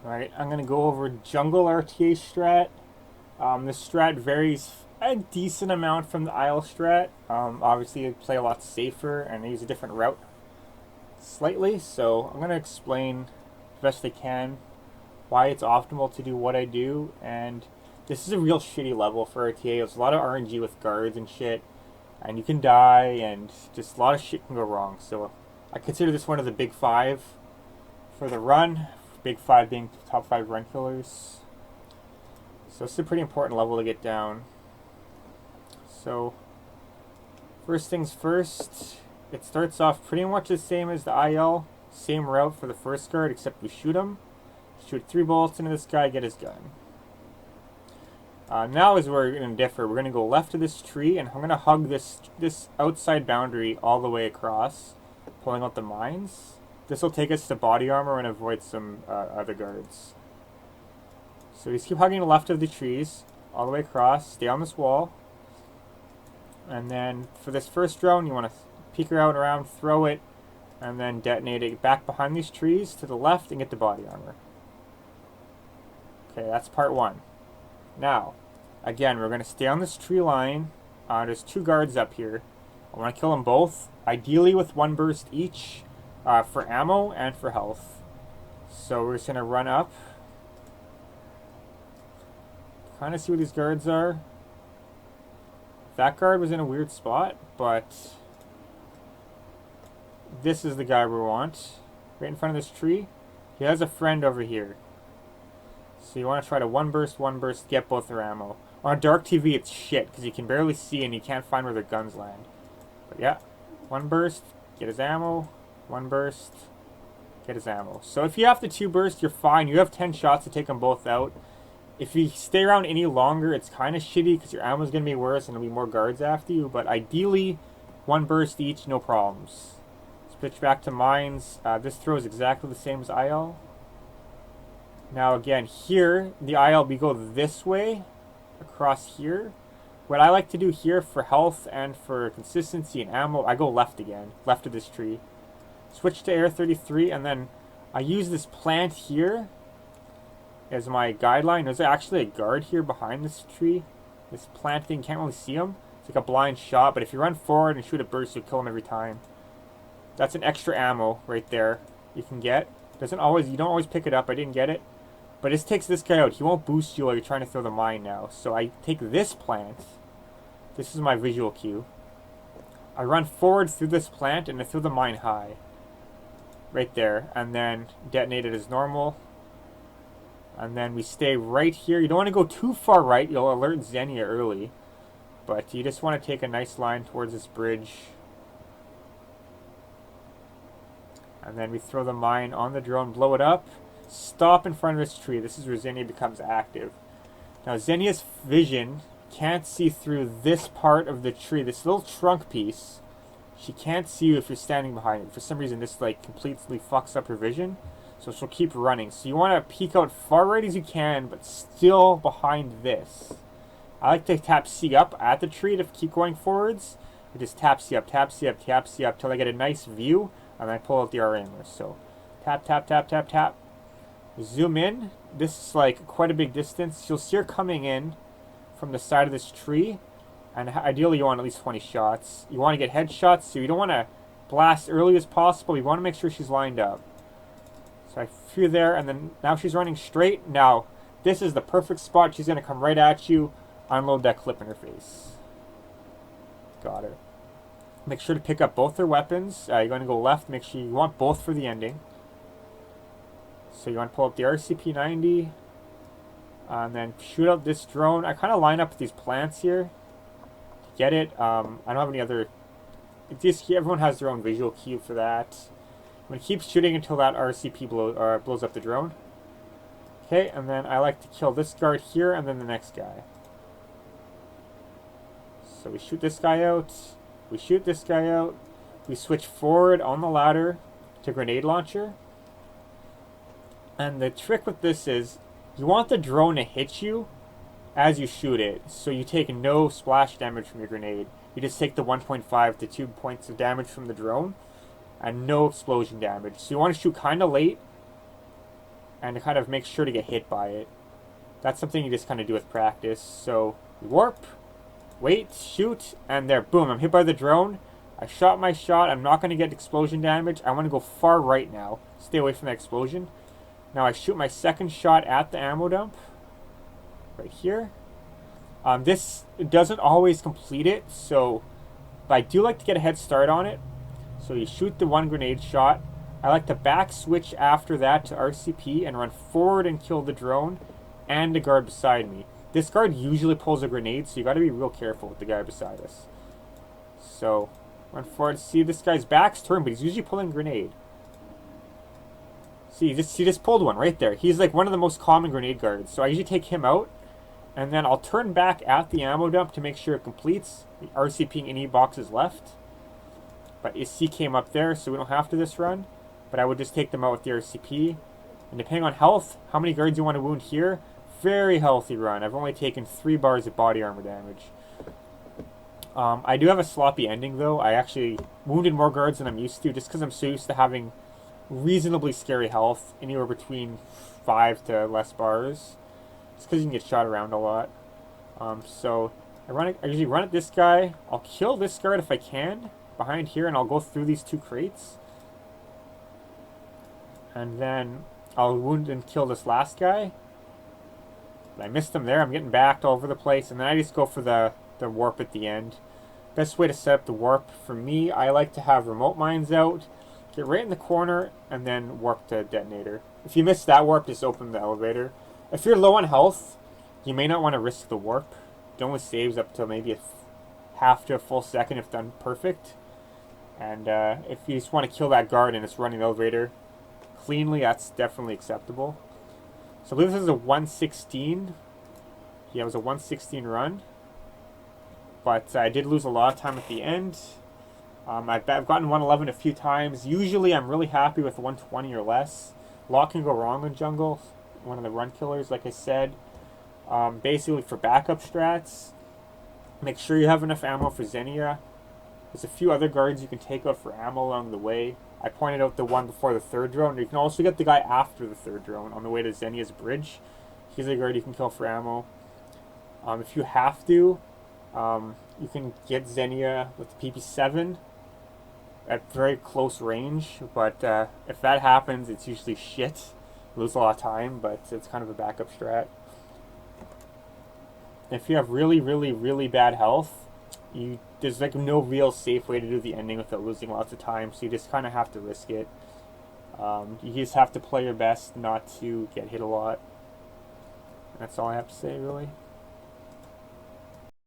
Right, I'm gonna go over jungle RTA strat. This strat varies a decent amount from the isle strat. Obviously, I play a lot safer and I use a different route slightly, so I'm gonna explain the best I can why it's optimal to do what I do. And this is a real shitty level for RTA. There's a lot of RNG with guards and shit, and you can die, and just a lot of shit can go wrong. So I consider this one of the big five for the run. Big five being top five run killers. So it's a pretty important level to get down. So first things first, it starts off pretty much the same as the IL. Same route for the first guard, except we shoot him. Shoot 3 bullets into this guy, get his gun. Now is where we're going to differ. We're going to go left of this tree, and I'm going to hug this outside boundary all the way across, pulling out the mines. This will take us to body armor and avoid some other guards. So we just keep hugging the left of the trees, all the way across, stay on this wall. And then for this first drone, you want to peek around, throw it, and then detonate it back behind these trees to the left and get the body armor. Okay, that's part one. Now, again, we're going to stay on this tree line. There's 2 guards up here. I want to kill them both, ideally with 1 burst each, for ammo and for health. So we're just going to run up. Kind of see where these guards are. That guard was in a weird spot, but this is the guy we want. Right in front of this tree. He has a friend over here. So you want to try to one burst, get both their ammo. On a dark TV, it's shit, because you can barely see and you can't find where their guns land. But yeah, 1 burst, get his ammo. 1 burst, get his ammo. So if you have the 2 burst, you're fine. You have 10 shots to take them both out. If you stay around any longer, it's kind of shitty, because your ammo's going to be worse and there'll be more guards after you. But ideally, 1 burst each, no problems. Switch back to mines. This throw is exactly the same as IL. Now again, here, the IL, we go this way, across here. What I like to do here for health and for consistency and ammo, I go left again, left of this tree. Switch to Air 33, and then I use this plant here as my guideline. There's actually a guard here behind this tree. This plant thing, can't really see him. It's like a blind shot, but if you run forward and shoot a burst, you'll kill him every time. That's an extra ammo right there you can get. You don't always pick it up. I didn't get it. But this takes this guy out. He won't boost you while you're trying to throw the mine now. So I take this plant. This is my visual cue. I run forward through this plant and I throw the mine high. Right there. And then detonate it as normal. And then we stay right here. You don't want to go too far right. You'll alert Xenia early. But you just want to take a nice line towards this bridge. And then we throw the mine on the drone, blow it up. Stop in front of this tree. This is where Xenia becomes active. Now Xenia's vision can't see through this part of the tree, this little trunk piece. She can't see you if you're standing behind it. For some reason this like completely fucks up her vision. So she'll keep running. So you want to peek out far right as you can, but still behind this. I like to tap C up at the tree to keep going forwards. I just tap C up, tap C up, tap C up till I get a nice view, and then I pull out the R-aimer. So tap, tap, tap, tap, tap. Zoom in. This is like quite a big distance. You'll see her coming in from the side of this tree, and ideally you want at least 20 shots. You want to get headshots, so you don't want to blast early as possible. You want to make sure she's lined up. So I threw there, and then now she's running straight. Now this is the perfect spot. She's going to come right at you. Unload that clip in her face. Got her. Make sure to pick up both their weapons. You're going to go left. Make sure you want both for the ending. So you want to pull up the RCP-90 and then shoot out this drone. I kind of line up with these plants here to get it. I don't have any other. Everyone has their own visual cue for that. I'm going to keep shooting until that RCP blows up the drone. Okay, and then I like to kill this guard here and then the next guy. So we shoot this guy out. We shoot this guy out. We switch forward on the ladder to grenade launcher. And the trick with this is you want the drone to hit you as you shoot it, so you take no splash damage from your grenade. You just take the 1.5 to 2 points of damage from the drone and no explosion damage. So you want to shoot kind of late and to kind of make sure to get hit by it. That's something you just kind of do with practice. So warp, wait, shoot, and there, boom, I'm hit by the drone. I shot my shot. I'm not going to get explosion damage. I want to go far right now. Stay away from that explosion. Now I shoot my second shot at the ammo dump. Right here. This doesn't always complete it, so but I do like to get a head start on it. So you shoot the one grenade shot. I like to back switch after that to RCP and run forward and kill the drone and the guard beside me. This guard usually pulls a grenade, so you got to be real careful with the guy beside us. So run forward. See, this guy's back's turned, but he's usually pulling a grenade. See, he just pulled one right there. He's like one of the most common grenade guards. So I usually take him out, and then I'll turn back at the ammo dump to make sure it completes. RCPing any boxes left. But he came up there, so we don't have to this run. But I would just take them out with the RCP. And depending on health, how many guards you want to wound here, very healthy run. I've only taken 3 bars of body armor damage. I do have a sloppy ending, though. I actually wounded more guards than I'm used to, just because I'm so used to having reasonably scary health, anywhere between 5 to less bars. Just because you can get shot around a lot. So I usually run at this guy. I'll kill this guard if I can, behind here, and I'll go through these 2 crates. And then I'll wound and kill this last guy. I missed him there. I'm getting backed all over the place. And then I just go for the warp at the end. Best way to set up the warp, for me, I like to have remote mines out, get right in the corner, and then warp to detonator. If you miss that warp, just open the elevator. If you're low on health, you may not want to risk the warp. It only saves up to maybe half to a full second if done perfect. And if you just want to kill that guard and it's running the elevator cleanly, that's definitely acceptable. So I believe this is a 116. Yeah, it was a 116 run. But I did lose a lot of time at the end. I've gotten 111 a few times. Usually I'm really happy with 120 or less. A lot can go wrong in jungle. One of the run killers, like I said. Basically for backup strats, make sure you have enough ammo for Xenia. There's a few other guards you can take out for ammo along the way. I pointed out the one before the 3rd drone. You can also get the guy after the 3rd drone on the way to Xenia's bridge. He's a guard you can kill for ammo. If you have to, you can get Xenia with the PP7 at very close range, but if that happens, it's usually shit. You lose a lot of time, but it's kind of a backup strat. If you have really, really, really bad health, there's like no real safe way to do the ending without losing lots of time, so you just kind of have to risk it. You just have to play your best not to get hit a lot. That's all I have to say, really.